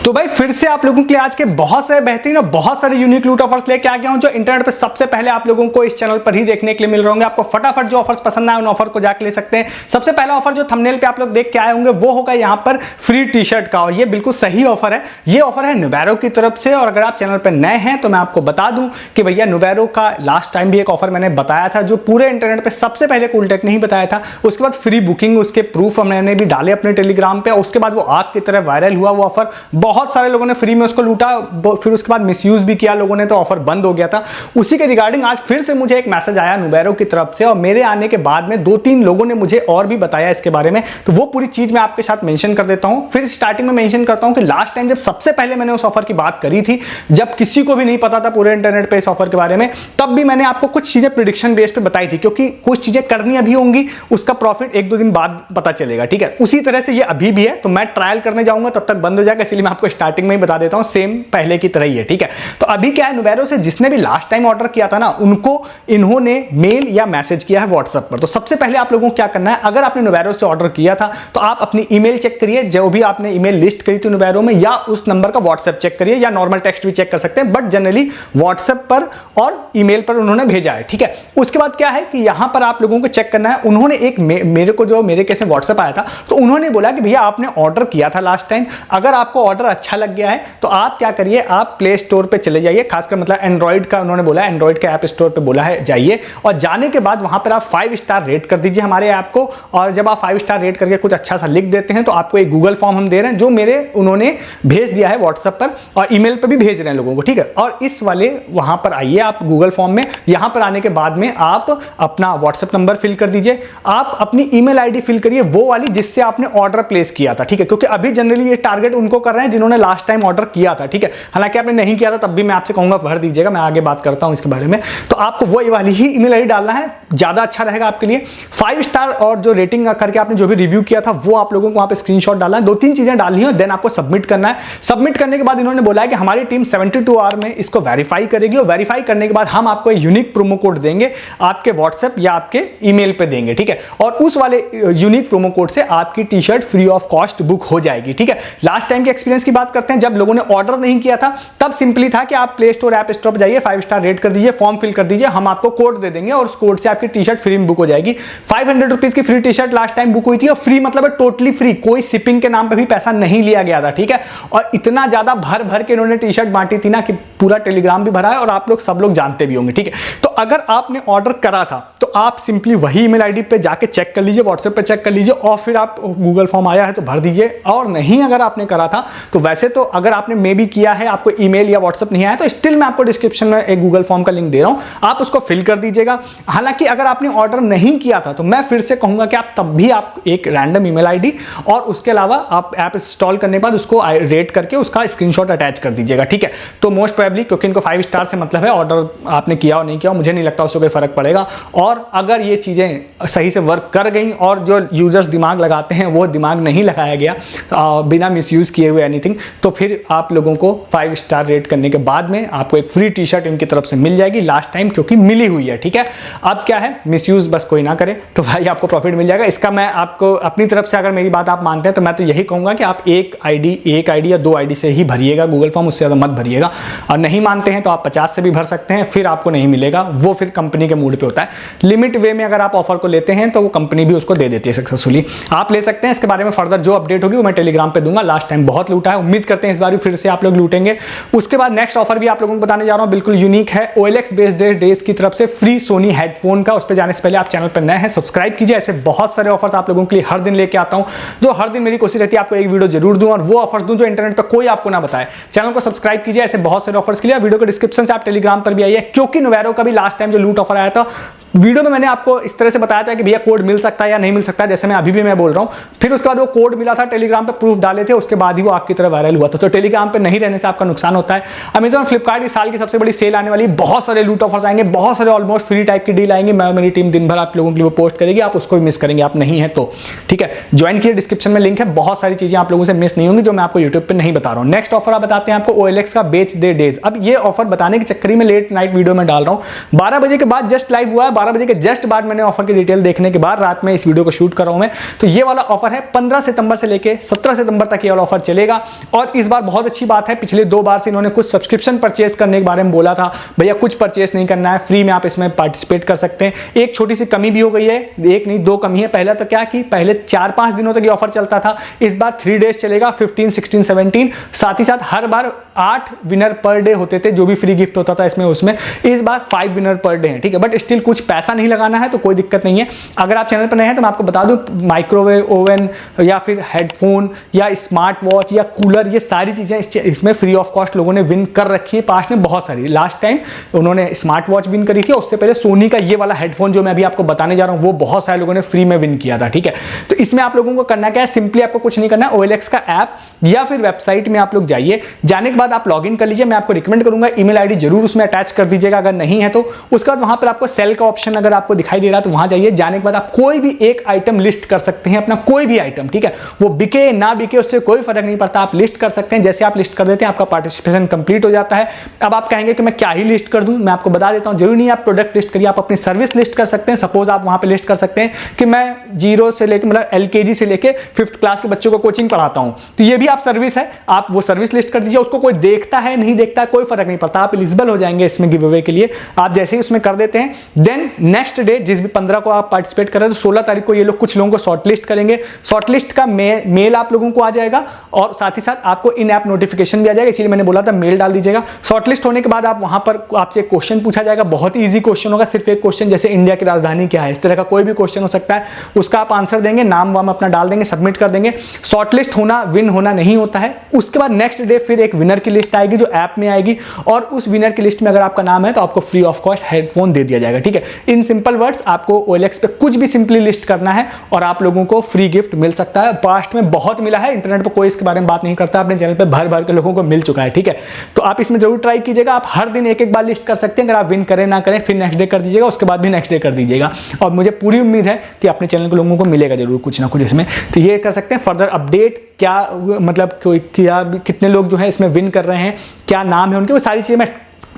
तो भाई फिर से आप लोगों के लिए आज के बहुत सारे बेहतरीन और बहुत सारे यूनिक लूट ऑफर्स लेके आ गया हूं जो इंटरनेट पे सबसे पहले आप लोगों को इस चैनल पर ही देखने के लिए मिल रहे होंगे। आपको फटाफट जो ऑफर्स पसंद आए उन ऑफर को जाके ले सकते हैं। सबसे पहला ऑफर जो थंबनेल पे आप लोग देख के आए होंगे वो होगा यहाँ पर फ्री टी शर्ट का, और ये बिल्कुल सही ऑफर है। ये ऑफर है नुबैरो की तरफ से, और अगर आप चैनल पर नए हैं तो मैं आपको बता दूं कि भैया नुबैरो का लास्ट टाइम भी एक ऑफर मैंने बताया था जो पूरे इंटरनेट पे सबसे पहले कूलटेक ने ही बताया था। उसके बाद फ्री बुकिंग, उसके प्रूफ मैंने भी डाले अपने टेलीग्राम पे, उसके बाद वो आग की तरह वायरल हुआ वो ऑफर। बहुत सारे लोगों ने फ्री में उसको लूटा, फिर उसके बाद मिसयूज भी किया लोगों ने, तो ऑफर बंद हो गया था। उसी के रिगार्डिंग आज फिर से मुझे एक मैसेज आया नुबैरो की तरफ से, और मेरे आने के बाद में 2-3 लोगों ने मुझे और भी बताया इसके बारे में, तो वो पूरी चीज मैं आपके साथ मेंशन कर देता हूं। फिर स्टार्टिंग में मेंशन करता हूं कि लास्ट टाइम जब सबसे पहले मैंने उस ऑफर की बात करी थी, जब किसी को भी नहीं पता था पूरे इंटरनेट पे इस ऑफर के बारे में, तब भी मैंने आपको कुछ चीजें प्रेडिक्शन बेस पे बताई थी, क्योंकि कुछ चीजें करनी अभी होंगी, उसका प्रॉफिट 1-2 दिन बाद पता चलेगा। ठीक है, उसी तरह से ये अभी भी है, तो मैं ट्रायल करने जाऊंगा तब तक बंद हो जाएगा, इसलिए मैं आपको स्टार्टिंग में ही बता देता हूं, सेम पहले की तरह ही है। ठीक है, तो अभी क्या है, नुबैरो से जिसने भी लास्ट टाइम ऑर्डर किया था ना, उनको इन्होंने मेल या मैसेज किया है व्हाट्सएप पर। तो सबसे पहले आप लोगों को क्या करना है, अगर आपने नुबैरो से ऑर्डर किया था तो आप अपनी ईमेल चेक करिए, जो भी आपने ईमेल लिस्ट करी थी नुबैरो में, या उस नंबर का व्हाट्सएप चेक करिए, या नॉर्मल टेक्स्ट भी चेक कर सकते हैं, बट जनरली व्हाट्सएप पर और ईमेल पर उन्होंने भेजा है। ठीक है, उसके बाद क्या है कि यहां पर आप लोगों को चेक करना है, उन्होंने एक मेरे को जो मेरे केस में व्हाट्सएप आया था, तो उन्होंने बोला कि भैया आपने ऑर्डर किया था लास्ट टाइम, अगर आपको ऑर्डर अच्छा लग गया है तो आप क्या करिए, आप प्ले स्टोर पे चले जाइए, खासकर मतलब एंड्रॉइड का उन्होंने बोला, एंड्रॉइड के ऐप स्टोर पे बोला है जाइए, और जाने के बाद वहां पर आप 5 स्टार रेट कर दीजिए हमारे ऐप को। और जब आप 5 स्टार रेट करके कुछ अच्छा सा लिख देते हैं तो आपको एक गूगल फॉर्म हम दे रहे हैं, जो उन्होंने भेज दिया है व्हाट्सएप पर, और ईमेल पर भी भेज रहे हैं लोगों को। ठीक है, और इस वाले वहां पर आइए आप गूगल फॉर्म में, यहां पर आने के बाद में आप अपना व्हाट्सएप नंबर फिल कर दीजिए, आप अपनी ईमेल आईडी फिल करिए, वो वाली जिससे आपने ऑर्डर प्लेस किया था। ठीक है, क्योंकि अभी जनरली ये टारगेट उनको कर रहे हैं जिन्होंने लास्ट टाइम ऑर्डर किया था। ठीक है, हालांकि आपने नहीं किया था तब भी मैं आपसे कहूंगा भर दीजिएगा, मैं आगे बात करता हूं इसके बारे में। तो आपको वो वाली ही ईमेल आईडी डालना है, ज्यादा अच्छा रहेगा आपके लिए। 5 स्टार और जो रेटिंग करके आपने जो भी रिव्यू किया था वो आप लोगों को वहां पे स्क्रीनशॉट डालना है, 2-3 चीजें डालनी है, देन आपको सबमिट करना है। सबमिट करने के बाद इन्होंने बोला है कि हमारी टीम 72 आवर में इसको वेरीफाई करेगी, और वेरीफाई करने के बाद हम आपको यूनिक प्रोमो कोड देंगे, आपके व्हाट्सएप या आपके ईमेल पे देंगे। ठीक है, और उस वाले यूनिक प्रोमो कोड से आपकी T shirt free of cost book हो जाएगी। ठीक है, लास्ट टाइम के एक्सपीरियंस की बात करते हैं, जब लोगों ने ऑर्डर नहीं किया था तब सिंपली था कि आप प्ले स्टोर ऐप स्टोर पर जाइए, 5 स्टार रेट कर दीजिए, फॉर्म फिल कर दीजिए, हम आपको कोड दे देंगे और उस कोड से आपकी टी शर्ट फ्री में बुक हो जाएगी। 500 रुपीज की free T shirt last time book हुई थी, और फ्री मतलब टोटली फ्री, कोई शिपिंग के नाम पे भी पैसा नहीं लिया गया था। ठीक है, और इतना ज्यादा भर भर के इन्होंने टी शर्ट बांटी थी ना कि पूरा टेलीग्राम भी भरा है, और आप लोग सब लोग जानते भी होंगे। ठीक है, तो अगर आपने ऑर्डर करा था तो आप सिंपली वही ईमेल आईडी पे जाके चेक कर लीजिए, व्हाट्सएप पे चेक कर लीजिए, और फिर आप गूगल फॉर्म आया है तो भर दीजिए। और नहीं अगर आपने करा था तो वैसे तो अगर आपने मे बी किया है, आपको ईमेल या व्हाट्सएप नहीं आया, तो स्टिल मैं आपको डिस्क्रिप्शन में एक गूगल फॉर्म का लिंक दे रहा हूं, आप उसको फिल कर दीजिएगा। हालांकि अगर आपने ऑर्डर नहीं किया था तो मैं फिर से कहूंगा कि आप तब भी आप एक रैंडम ईमेल आईडी और उसके अलावा आप ऐप इंस्टॉल करने के बाद उसको रेट करके उसका स्क्रीनशॉट अटैच कर दीजिएगा। ठीक है, तो मोस्ट प्रोबेबली, क्योंकि इनको 5 स्टार से मतलब है, ऑर्डर आपने किया और नहीं किया मुझे नहीं लगता उससे कोई फर्क पड़ेगा। और अगर ये चीजें सही से वर्क कर गई और जो यूजर्स दिमाग लगाते हैं वो दिमाग नहीं लगाया गया बिना मिसयूज किए हुए एनीथिंग, तो फिर आप लोगों को 5 स्टार रेट करने के बाद में आपको एक फ्री टी शर्ट इनकी तरफ से मिल जाएगी लास्ट टाइम, क्योंकि मिली हुई है। ठीक है, अब क्या है, मिसयूज बस कोई ना करे, तो भाई आपको प्रॉफिट मिल जाएगा। इसका मैं आपको अपनी तरफ से, अगर मेरी बात आप मानते हैं तो मैं तो यही कहूंगा कि आप एक आईडी या 2 आईडी से ही भरिएगा गूगल फॉर्म, उससे ज्यादा मत भरिएगा। और नहीं मानते हैं तो आप 50 से भी भर सकते हैं, फिर आपको नहीं मिलेगा, वो फिर कंपनी के मूड पे होता है। लिमिट वे में अगर आप ऑफर को लेते हैं तो वो कंपनी भी उसको दे देती है सक्सेसफुली, आप ले सकते हैं। इसके बारे में फर्दर जो अपडेट होगी वो मैं टेलीग्राम पे दूंगा। लास्ट टाइम बहुत लूटा है, उम्मीद करते हैं इस बार भी फिर से आप लोग लूटेंगे। उसके बाद नेक्स्ट ऑफर भी आप लोगों को बताने जा रहा हूं, बिल्कुल यूनिक है, OLX बेस्ड डेज की तरफ से फ्री सोनी हेडफोन का। उस पर जाने से पहले आप चैनल पर नए हैं सब्सक्राइब कीजिए, ऐसे बहुत सारे ऑफर्स आप लोगों के लिए हर दिन लेके आता हूं, जो हर दिन मेरी कोशिश रहती है आपको एक वीडियो जरूर दूं और वो ऑफर्स दूं जो इंटरनेट पर कोई आपको ना बताए। चैनल को सब्सक्राइब कीजिए ऐसे बहुत सारे ऑफर्स के लिए। वीडियो के डिस्क्रिप्शन से आप टेलीग्राम पर भी आइए, क्योंकि नुबैरो का भी लास्ट टाइम जो लूट ऑफर आया था वीडियो में मैंने आपको इस तरह से बताया था कि भैया कोड मिल सकता है या नहीं मिल सकता है, जैसे मैं अभी भी मैं बोल रहा हूं। फिर उसके बाद वो कोड मिला था, टेलीग्राम पे प्रूफ डाले थे, उसके बाद ही वो आपकी तरह वायरल हुआ था। तो टेलीग्राम पे नहीं रहने से आपका नुकसान होता है। अमेजॉन फ्लिपकार्ट इस साल की सबसे बड़ी सेल आने वाली, बहुत सारे लूट ऑफर्स आएंगे, बहुत सारे ऑलमोस्ट फ्री टाइप की डील आएंगे। मैं मेरी टीम दिन भर आप लोगों के लिए वो पोस्ट करेगी, आप उसको भी मिस करेंगे, आप नहीं है तो। ठीक है, ज्वाइन किए, डिस्क्रिप्शन में लिंक है, बहुत सारी चीजें आप लोगों से मिस नहीं होंगी जो मैं आपको यूट्यूब पर नहीं बता रहा हूँ। नेक्स्ट ऑफर आप बताते हैं आपको OLX का बेच दे डेज। अब ये ऑफर बताने के चक्कर में लेट नाइट वीडियो में डाल रहा हूँ, 12 बजे के बाद जस्ट लाइव हुआ है, 12 बजे के जस्ट बाद मैंने ऑफर की डिटेल देखने के बाद रात में इस वीडियो को शूट कर रहा हूं मैं। तो ये वाला ऑफर है 15 सितंबर से लेके 17 सितंबर तक ये वाला ऑफर चलेगा। और इस बार बहुत अच्छी बात है, पिछले 2 बार से इन्होंने कुछ सब्सक्रिप्शन परचेज करने के बारे में बोला था, भैया कुछ परचेज नहीं करना है, फ्री में आप इसमें पार्टिसिपेट कर सकते हैं। एक छोटी सी कमी भी हो गई है, एक नहीं 2 कमी है। पहला तो क्या कि पहले 4-5 दिनों तक ये ऑफर चलता था, इस बार 3 डेज चलेगा, 15, 16, 17। साथ ही साथ हर बार 8 विनर पर डे होते थे, जो भी फ्री गिफ्ट होता था इसमें उसमें। इस बार 5 विनर पर डे है, ठीक है। बट स्टिल कुछ पैसा नहीं लगाना है तो कोई दिक्कत नहीं है। अगर आप चैनल पर नए हैं तो मैं आपको बता दूं, माइक्रोवेव ओवन या फिर हेडफोन या स्मार्ट वॉच या कूलर, ये सारी चीजें इसमें फ्री ऑफ कॉस्ट लोगों ने विन कर रखी है पास्ट में बहुत सारी। लास्ट टाइम उन्होंने स्मार्ट वॉच विन करी थी, उससे पहले सोनी का ये वाला हेडफोन जो मैं अभी आपको बताने जा रहा हूं वो बहुत सारे लोगों ने फ्री में विन किया था, ठीक है। तो इसमें आप लोगों को करना क्या है, सिंपली आपको कुछ नहीं करना है, OLX का ऐप या फिर वेबसाइट में आप लोग जाइए। जाने के बाद आप लॉगिन कर लीजिए। मैं आपको रिकमेंड करूंगा ईमेल आईडी जरूर उसमें अटैच कर दीजिएगा, अगर नहीं है तो। उसके बाद वहां पर आपको सेल का ऑप्शन अगर आपको दिखाई दे रहा है तो वहां जाइए। जाने के बाद आप कोई भी एक आइटम लिस्ट कर सकते हैं, अपना कोई भी आइटम, ठीक है। वो बिके ना बिके उससे कोई फर्क नहीं पड़ता, आप लिस्ट कर सकते हैं। जैसे आप लिस्ट कर देते हैं आपका पार्टिसिपेशन कंप्लीट हो जाता है। अब आप कहेंगे कि मैं क्या ही लिस्ट कर दूं, मैं आपको बता देता हूं, जरूरी नहीं आप प्रोडक्ट लिस्ट करिए, आप अपनी सर्विस लिस्ट कर सकते हैं। सपोज आप वहां पे लिस्ट कर सकते हैं कि मैं 0 से लेकर मतलब LKG से लेकर 5th क्लास के बच्चों को कोचिंग पढ़ाता हूं, तो ये भी आप सर्विस है, आप वो सर्विस लिस्ट कर दीजिए। उसको कोई देखता है नहीं देखता है कोई फर्क नहीं पड़ता, आप एलिजिबल हो जाएंगे इसमें गिव अवे के लिए। आप जैसे ही उसमें कर देते हैं, देन नेक्स्ट डे जिस भी 15 को आप पार्टिसिपेट कर रहे हैं तो 16 तारीख को ये लोग कुछ लोगों को शॉर्टलिस्ट करेंगे। शॉर्टलिस्ट का मेल आप लोगों को आ जाएगा और साथ ही साथ आपको इन ऐप नोटिफिकेशन भी आ जाएगा, इसीलिए मैंने बोला था मेल डाल दीजिएगा। शॉर्टलिस्ट होने के बाद आप वहां पर आपसे क्वेश्चन पूछा जाएगा, बहुत ही ईजी क्वेश्चन होगा, सिर्फ एक क्वेश्चन, जैसे इंडिया की राजधानी क्या है, इस तरह का कोई भी क्वेश्चन हो सकता है, उसका आप आंसर देंगे, नाम वाम अपना डाल देंगे, सबमिट कर देंगे। शॉर्टलिस्ट होना विन होना नहीं होता है। उसके बाद नेक्स्ट डे फिर एक विनर की लिस्ट आएगी जो ऐप में आएगी, और उस विनर की लिस्ट में अगर आपका नाम है तो आपको फ्री ऑफ कॉस्ट हेडफोन दे दिया जाएगा, ठीक है। इन सिंपल वर्ड्स, आपको OLX पे कुछ भी सिंपली लिस्ट करना है और आप लोगों को फ्री गिफ्ट मिल सकता है। पास्ट में बहुत मिला है, इंटरनेट पर कोई इसके बारे में बात नहीं करता, अपने चैनल पे भर भर के लोगों को मिल चुका है, ठीक है। तो आप इसमें जरूर ट्राई कीजिएगा। आप हर दिन एक बार लिस्ट कर सकते हैं, अगर आप विन करें ना करें, फिर नेक्स्ट डे कर दीजिएगा, उसके बाद भी नेक्स्ट डे कर दीजिएगा। और मुझे पूरी उम्मीद है कि अपने चैनल के लोगों को मिलेगा जरूर कुछ ना कुछ इसमें। तो ये कर सकते हैं। फर्दर अपडेट क्या मतलब क्या कितने लोग जो है इसमें विन कर रहे हैं, क्या नाम है उनके, वो सारी चीजें मैं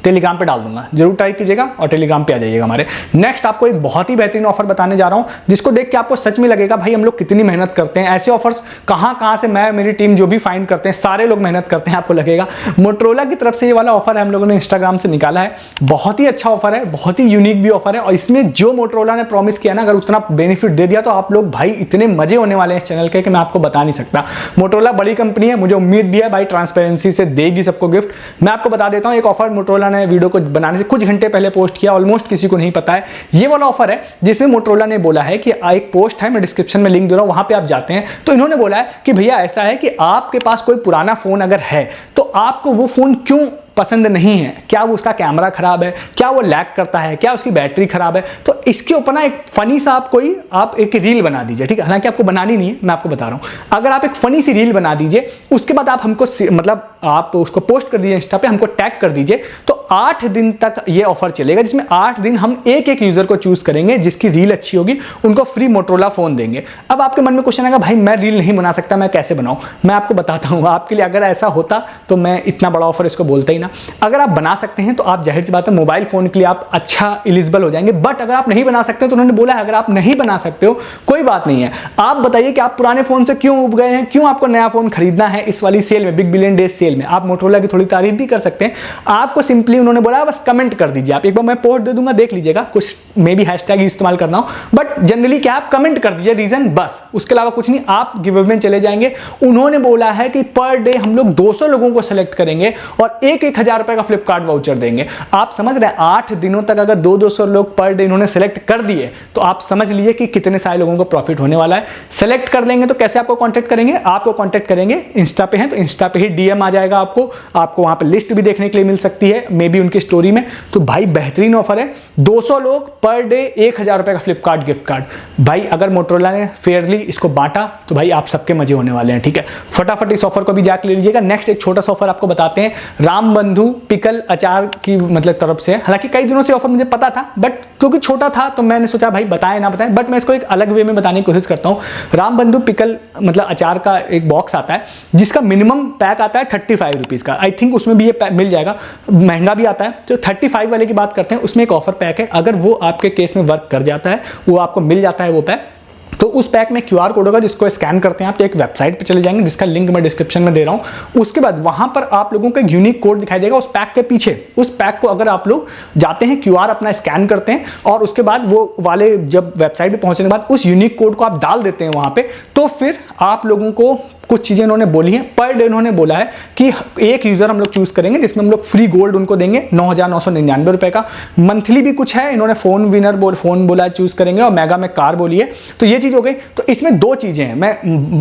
टेलीग्राम पे डाल दूंगा, जरूर ट्राई कीजिएगा और टेलीग्राम पे आ जाइएगा हमारे। नेक्स्ट आपको एक बहुत ही बेहतरीन ऑफर बताने जा रहा हूं, जिसको देख के आपको सच में लगेगा भाई हम लोग कितनी मेहनत करते हैं। ऐसे ऑफर्स कहां से मैं मेरी टीम जो भी फाइंड करते हैं सारे लोग मेहनत करते हैं, आपको लगेगा। मोटरोला की तरफ से ये वाला ऑफर है, हम लोगों ने इंस्टाग्राम से निकाला है। बहुत ही अच्छा ऑफर है, बहुत ही यूनिक भी ऑफर है, और इसमें जो मोटरोला ने प्रॉमिस किया ना, अगर उतना बेनिफिट दे दिया तो आप लोग भाई इतने मजे होने वाले हैं इस चैनल के कि मैं आपको बता नहीं सकता। मोटरोला बड़ी कंपनी है, मुझे उम्मीद भी है भाई ट्रांसपेरेंसी से देगी सबको गिफ्ट। मैं आपको बता देता हूं एक ऑफर मोटरोला ने वीडियो को बनाने से कुछ घंटे पहले पोस्ट किया, ऑलमोस्ट किसी को नहीं पता है। ये वाला ऑफर है जिसमें मोटरोला ने बोला है कि एक पोस्ट है, मैं डिस्क्रिप्शन में लिंक दे रहा हूं, वहां पे आप जाते हैं तो इन्होंने बोला है कि भैया ऐसा है कि आपके पास कोई पुराना फोन अगर है तो आपको वो फोन क्यों पसंद नहीं है, क्या वो उसका कैमरा खराब है, क्या वो लैग करता है, क्या उसकी बैटरी खराब है, तो इसके ऊपर ना एक फनी सा आप एक रील बना दीजिए, ठीक है। हालांकि आपको बनानी नहीं है, मैं आपको बता रहा हूं। अगर आप एक फनी सी रील बना दीजिए, उसके बाद आप हमको मतलब आप उसको पोस्ट कर दीजिए इंस्टा पे, हमको टैग कर दीजिए, तो 8 दिन तक ये ऑफर चलेगा, जिसमें 8 दिन हम एक यूजर को चूज करेंगे जिसकी रील अच्छी होगी, उनको फ्री मोटरोला फोन देंगे। अब आपके मन में क्वेश्चन आएगा भाई मैं रील नहीं बना सकता, मैं कैसे बनाऊं? मैं आपको बताता हूं, आपके लिए अगर ऐसा होता तो मैं इतना बड़ा ऑफर इसको बोलता ही ना। अगर आप बना सकते हैं तो आप जाहिर सी बात है मोबाइल फोन के लिए आप अच्छा एलिजिबल हो जाएंगे। बट अगर आप नहीं बना सकते तो उन्होंने बोला है अगर आप नहीं बना सकते हो कोई बात नहीं है, आप बताइए कि आप पुराने फोन से क्यों उब गए हैं, क्यों आपको नया फोन खरीदना है इस वाली सेल में, बिग बिलियन डेज सेल में। आप मोटरोला की थोड़ी तारीफ भी कर सकते हैं। आपको सिंपली उन्होंने बोला बस कमेंट कर दीजिए, आप एक बार मैं पोस्ट दे दूंगा, देख लीजिएगा, कुछ मे बी हैशटैग इस्तेमाल करना हो, बट जनरली क्या आप कमेंट कर दीजिए रीजन, बस उसके अलावा कुछ नहीं, आप गिव अवे में चले जाएंगे। उन्होंने बोला है कि पर डे हम लोग 200 लोगों को सेलेक्ट करेंगे और 1,000 रुपए का फ्लिपकार्ट वाउचर देंगे। आप समझ रहे हैं 8 दिनों तक अगर 200 लोग पर डे इन्होंने सेलेक्ट कर दिए तो आप समझ लीजिए कि कितने सारे लोगों को प्रॉफिट होने वाला है। सेलेक्ट कर लेंगे तो कैसे आपको कांटेक्ट करेंगे? आपको कांटेक्ट करेंगे, इंस्टा पे है तो इंस्टा पे ही डीएम आ जाएगा, आपको वहां पे लिस्ट भी देखने के लिए मिल सकती है मे बी उनकी स्टोरी में। तो भाई बेहतरीन ऑफर है, 200 लोग पर डे 1,000 रुपए का फ्लिपकार्ट गिफ्ट कार्ड। भाई अगर मोटरोला ने फेयरली इसको बांटा तो भाई आप सबके मजे होने वाले हैं, ठीक है। फटाफट इस ऑफर को भी जाके ले लीजिएगा। नेक्स्ट एक छोटा सा ऑफर आपको बताते हैं, राम बंधु पिकल अचार की मतलब तरफ से। हालांकि कई दिनों से ऑफर मुझे पता था, बट क्योंकि छोटा था तो मैंने सोचा भाई बताएं ना बताएं, बट मैं इसको एक अलग वे में बताने की कोशिश करता हूँ। राम बंधु पिकल मतलब अचार का एक बॉक्स आता है जिसका मिनिमम पैक आता है 35 रुपीज़ का। आई थिंक उसमें भी ये मिल जाएगा, महंगा भी आता है। तो 35 वाले की बात करते हैं, उसमें एक ऑफर पैक है, अगर वो आपके केस में वर्क कर जाता है, वो आपको मिल जाता है वो पैक, तो उस पैक में QR कोड होगा जिसको स्कैन करते हैं आप, तो एक वेबसाइट पे चले जाएंगे जिसका लिंक मैं डिस्क्रिप्शन में दे रहा हूं। उसके बाद वहां पर आप लोगों को एक यूनिक कोड दिखाई देगा उस पैक के पीछे। उस पैक को अगर आप लोग जाते हैं, QR अपना स्कैन करते हैं और उसके बाद वो वाले जब वेबसाइट पे पहुंचने के बाद उस यूनिक कोड को आप डाल देते हैं वहां पे, तो फिर आप लोगों को कुछ चीजें इन्होंने बोली हैं। पर डे इन्होंने बोला है कि एक यूजर हम लोग चूज करेंगे जिसमें हम लोग फ्री गोल्ड उनको देंगे 9,999 रुपए का। मंथली भी कुछ है, इन्होंने फोन बोला चूज करेंगे, और मेगा में कार बोली है। तो ये चीज हो गई। तो इसमें दो चीजें हैं, मैं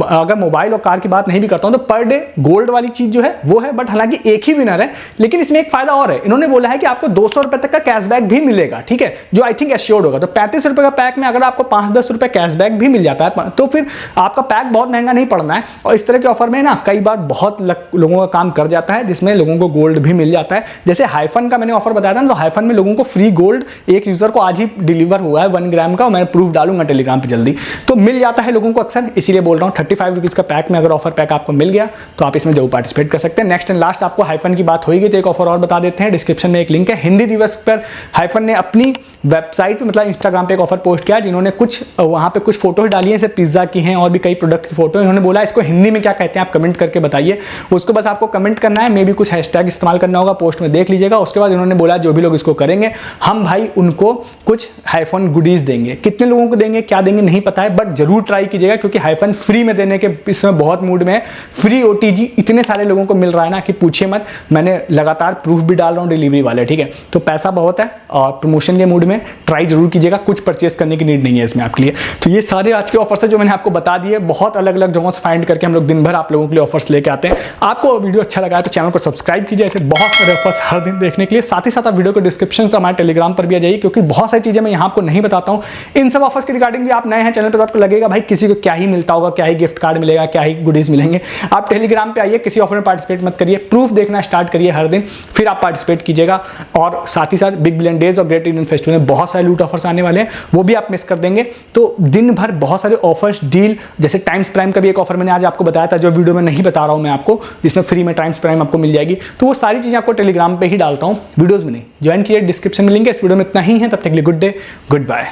अगर मोबाइल और कार की बात नहीं भी करता हूं तो पर डे गोल्ड वाली चीज जो है वो है, बट हालांकि एक ही विनर है। लेकिन इसमें एक फायदा और है, इन्होंने बोला है कि आपको 200 रुपए तक का कैशबैक भी मिलेगा, ठीक है, जो आई थिंक एश्योर्ड होगा। तो 35 रुपए का पैक में अगर आपको 5-10 रुपए कैशबैक भी मिल जाता है तो फिर आपका पैक बहुत महंगा नहीं पड़ना है। और इस तरह के ऑफर में ना कई बार बहुत लोगों का काम कर जाता है, जिसमें लोगों को गोल्ड भी मिल जाता है। जैसे हाइफन का मैंने ऑफर बताया था ना, तो हाइफन में लोगों को फ्री गोल्ड एक यूजर को आज ही डिलीवर हुआ है 1 ग्राम का, मैं प्रूफ डालूंगा टेलीग्राम पे जल्दी। तो मिल जाता है लोगों को अक्सर, इसीलिए बोल रहा हूँ 35 रुपीज का पैक में अगर ऑफर पैक आपको मिल गया तो आप इसमें जरूर पार्टिसिपेट कर सकते हैं। नेक्स्ट एंड लास्ट आपको हाइफन की बात होगी तो एक ऑफर और बता देते हैं, डिस्क्रिप्शन में एक लिंक है। हिंदी दिवस पर हाइफन ने अपनी वेबसाइट पे मतलब इंस्टाग्राम पे एक ऑफर पोस्ट किया, जिन्होंने कुछ वहां पे कुछ फोटोज डाली है, जैसे पिज्जा की हैं और भी कई प्रोडक्ट की फोटो। इन्होंने बोला इसको हिंदी में क्या कहते हैं आप कमेंट करके बताइए। उसको बस आपको कमेंट करना है, मे भी कुछ हैशटैग इस्तेमाल करना होगा, पोस्ट में देख लीजिएगा। उसके बाद इन्होंने बोला जो भी लोग इसको करेंगे हम भाई उनको कुछ हाइफन गुडीज देंगे। कितने लोगों को देंगे क्या देंगे नहीं पता है, बट जरूर ट्राई कीजिएगा, क्योंकि हाइफन फ्री में देने के इसमें बहुत मूड में है। फ्री OTG इतने सारे लोगों को मिल रहा है ना कि पूछिए मत। मैंने लगातार प्रूफ भी डाल रहा हूँ डिलीवरी वाले, ठीक है। तो पैसा बहुत है और प्रमोशन के मूड में ट्राई जरूर कीजिएगा, कुछ परचेस करने की नीड नहीं है इसमें आपके लिए। तो ये सारे आज के ऑफर्स है जो मैंने आपको बता दिए, बहुत अलग अलग जगहों से फाइंड करके हम लोग दिन भर आप लोगों के लिए ऑफर्स लेके आते हैं। आपको वीडियो अच्छा लगा है तो चैनल को सब्सक्राइब कीजिए, ऐसे बहुत सारे ऑफर्स हर दिन देखने के लिए। साथ ही साथ आप वीडियो को डिस्क्रिप्शन से हमारे टेलीग्राम पर भी आ जाइए, क्योंकि बहुत सारी चीजें मैं यहाँ आपको नहीं बताता हूँ। इन सब ऑफर्स के रिगार्डिंग भी आप नए हैं चैनल पर तो आपको लगेगा भाई किसी को क्या ही मिलता होगा, क्या ही गिफ्ट कार्ड मिलेगा, क्या ही गुडीज मिलेंगे। आप टेलीग्राम पे आइए, किसी ऑफर में पार्टिसिपेट मत करिए, प्रूफ देखना स्टार्ट करिए हर दिन, फिर आप पार्टिसिपेट कीजिएगा। और साथ ही साथ बिग बिलियन डेज और ग्रेट इंडियन फेस्टिवल में बहुत सारे लूट ऑफर्स आने वाले हैं, वो भी आप मिस कर देंगे। तो दिन भर बहुत सारे ऑफर्स डील, जैसे टाइम्स प्राइम का भी एक ऑफर मैंने आज आपको बताया था जो वीडियो में नहीं बता रहा हूं मैं आपको, जिसमें फ्री में टाइम्स प्राइम आपको मिल जाएगी। तो वो सारी चीजें आपको टेलीग्राम पे ही डालता हूं, वीडियोस में नहीं। ज्वाइन कीजिए, डिस्क्रिप्शन में लिंक है। इस वीडियो में इतना ही है, तब तक के लिए गुड डे, गुड बाय।